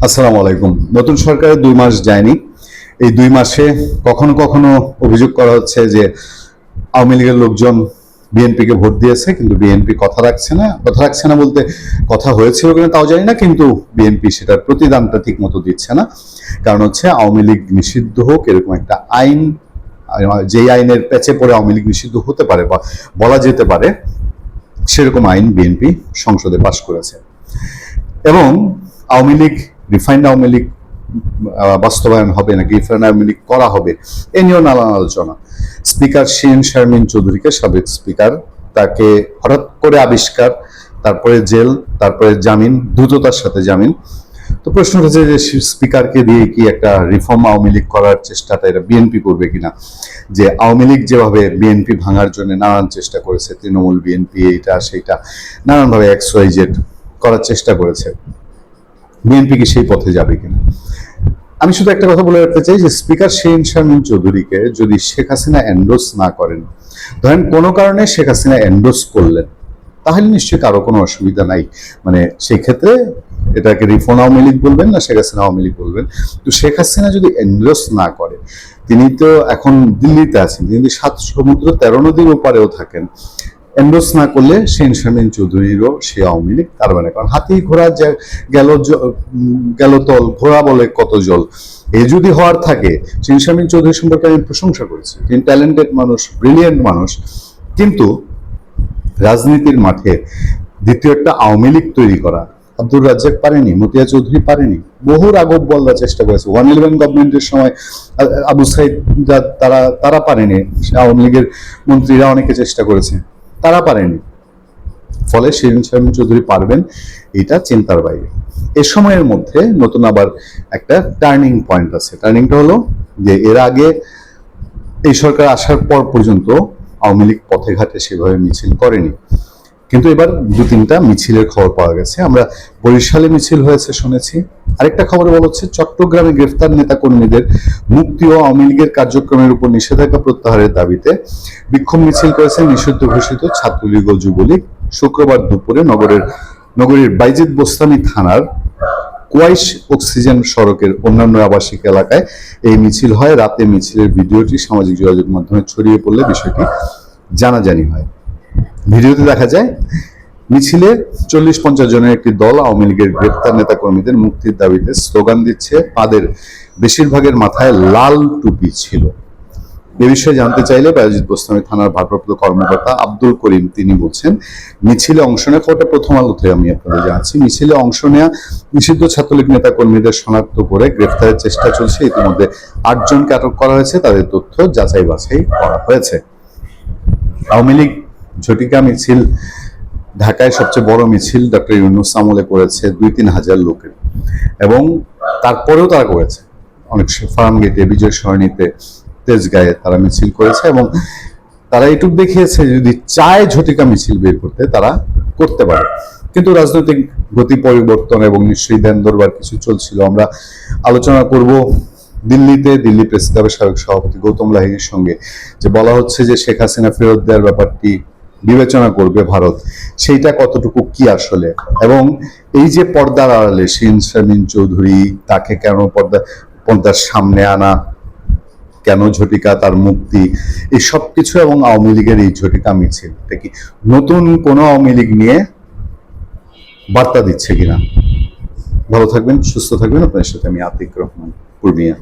আসসালামু আলাইকুম। নতুন সরকারের 2 মাস যায়নি। এই 2 মাসে কখনো কখনো অভিযোগ করা হচ্ছে যে আওয়ামী লীগের লোকজন বিএনপিকে ভোট দিয়েছে, কিন্তু বিএনপি কথা রাখছে না। কথা রাখছে না বলতে কথা হয়েছিল কিনা তাও জানি না, কিন্তু বিএনপি সেটার প্রতিদানটা ঠিক মতো দিচ্ছে না। কারণ হচ্ছে আওয়ামী লীগ নিষিদ্ধ হোক এরকম একটা আইন, যেই আইনের প্যাচে পড়ে আওয়ামী লীগ নিষিদ্ধ হতে পারে বা বলা যেতে পারে, সেরকম আইন বিএনপি সংসদে পাশ করেছে। এবং আওয়ামী লীগ, রিফাইন্ড আওয়ামী লীগ বাস্তবায়ন হবে নাকি রিফাইন্ড আওয়ামী লীগ করা হবে, এ নিয়েও নানান আলোচনা। স্পিকার শিরিন শারমিন চৌধুরীকে, সাবেক স্পিকার, তাকে হঠাৎ করে আবিষ্কার, তারপরে জেল, তারপরে জামিন, দ্রুততার সাথে জামিন। তো প্রশ্ন হচ্ছে যে স্পিকারকে দিয়ে কি একটা রিফর্ম আওয়ামী লীগ করার চেষ্টাটা এটা বিএনপি করবে কিনা? যে আওয়ামী লীগ যেভাবে বিএনপি ভাঙার জন্য নানান চেষ্টা করেছে, তৃণমূল, বিএনপি, এইটা সেইটা নানানভাবে XYZ করার চেষ্টা করেছে, বিএনপি কি সেই পথে যাবে কিনা? আমি শুধু একটা কথা বলে রাখতে চাই যে স্পিকার শিরিন শারমিন চৌধুরীকে যদি শেখ হাসিনা এন্ডোর্স না করেন, ধরেন কোনো কারণে শেখ হাসিনা এন্ডোর্স করলেন, তাহলে নিশ্চয়ই কারো কোনো অসুবিধা নাই। মানে সেই ক্ষেত্রে এটাকে রিফর্ম আওয়ামী লীগ বলবেন না শেখ হাসিনা আওয়ামী লীগ বলবেন। তো শেখ হাসিনা যদি এন্ডোর্স না করে, তিনি তো এখন দিল্লিতে আছেন, তিনি 7 সমুদ্র 13 নদীর ওপারেও থাকেন, এন্ডোর্স না করলে শিরিন শারমিন চৌধুরীরও সে আওয়ামী লীগ পারবে না। কারণ হাতি ঘোড়া গেল তল, ঘোড়া বলে কত জল, এ যদি হওয়ার থাকে। শিরিন শারমিন চৌধুরী সম্পর্কে আমি প্রশংসা করেছি, তিনি ট্যালেন্টেড মানুষ, ব্রিলিয়েন্ট মানুষ, কিন্তু রাজনীতির মাঠে দ্বিতীয় একটা আওয়ামী লীগ তৈরি করা আব্দুর রাজ্জাক পারেনি, মতিয়া চৌধুরী পারেনি, বহু রাঘব বল্লা চেষ্টা করেছে 111 গভর্নমেন্টের সময়, আবু সাইদ, তারা পারেনি। আওয়ামী লীগের মন্ত্রীরা অনেকে চেষ্টা করেছে, তারা পারেনি। ফলে শিরিন শারমিন চৌধুরী পারবেন, এটা চিন্তার বাইরে। এ সময়ের মধ্যে নতুন আবার একটা টার্নিং পয়েন্ট আছে। টার্নিংটা হলো যে এর আগে এই সরকার আসার পর পর্যন্ত আওয়ামী লীগ পথে ঘাটে সেভাবে মিছিল করেনি, কিন্তু এবার 2-3টা মিছিলের খবর পাওয়া গেছে। আমরা বরিশালে মিছিল হয়েছে শুনেছি। আরেকটা খবর বলা হচ্ছে চট্টগ্রামে গ্রেফতার নেতা কর্মীদের মুক্তি ও আওয়ামী লীগের কার্যক্রমের উপর নিষেধাজ্ঞা প্রত্যাহারের দাবিতে বিক্ষোভ মিছিল করেছে নিষিদ্ধ ঘোষিত ছাত্রলীগ ও যুবলীগ। শুক্রবার দুপুরে নগরীর বাইজিদ বোস্তানি থানার কোয়াইশ অক্সিজেন সড়কের অন্যান্য আবাসিক এলাকায় এই মিছিল হয়। রাতে মিছিলের ভিডিওটি সামাজিক যোগাযোগ মাধ্যমে ছড়িয়ে পড়লে বিষয়টি জানাজানি হয়। ভিডিওতে দেখা যায় মিছিলে 40-50 জনের একটি দল আওয়ামী লীগের গ্রেপ্তার নেতা কর্মীদের মুক্তির দাবিতে স্লোগান দিচ্ছে। তাদের বেশিরভাগের মাথায় লাল টুপি ছিল। এ বিষয়ে জানতে চাইলে বায়েজিদ বোস্তামি থানার ভারপ্রাপ্ত কর্মকর্তা আব্দুল করিম তিনি বলছেন, মিছিলে অংশ নেওয়া, খবরটা প্রথম আলোতে আমি আপনাদের জানাচ্ছি, মিছিলে অংশ নেওয়া নিষিদ্ধ ছাত্রলীগ নেতা কর্মীদের শনাক্ত করে গ্রেফতারের চেষ্টা চলছে। ইতিমধ্যে 8 জনকে আটক করা হয়েছে, তাদের তথ্য যাচাই বাছাই করা হয়েছে। আওয়ামী লীগ ঝটিকা মিছিল, ঢাকায় সবচেয়ে বড় মিছিল ডক্টর ইউনূস আমলে করেছে 2-3 হাজার লোকের, এবং তারপরেও তারা করেছে অনেক ফার্ম গেটে, বিজয় সরণিতে, তেজগাঁয়ে তারা মিছিল করেছে, এবং তারা এটুকু দেখিয়েছে যদি চায় ঝটিকা মিছিল বের করতে তারা করতে পারে। কিন্তু রাজনৈতিক গতি পরিবর্তন এবং নিশ্চয়ই দেন দরবার কিছু চলছিল। আমরা আলোচনা করব দিল্লিতে, দিল্লি প্রেস ক্লাবের সাবেক সভাপতি গৌতম লাহিড়ীর সঙ্গে, যে বলা হচ্ছে যে শেখ হাসিনা ফেরত দেওয়ার ব্যাপারটি বিবেচনা করবে ভারত, সেইটা কতটুকু কি আসলে, এবং এই যে পর্দার আড়ালে শিরিন শারমিন চৌধুরী, তাকে কেন পর্দার সামনে আনা, কেন ঝটিকা, তার মুক্তি, এই সব কিছু, এবং আওয়ামী লীগের এই ঝটিকা মিছিল, এটা কি নতুন কোনো আওয়ামী লীগ নিয়ে বার্তা দিচ্ছে কিনা? ভালো থাকবেন, সুস্থ থাকবেন। আপনার সাথে আমি আতিক রহমান, পূর্ণিয়া।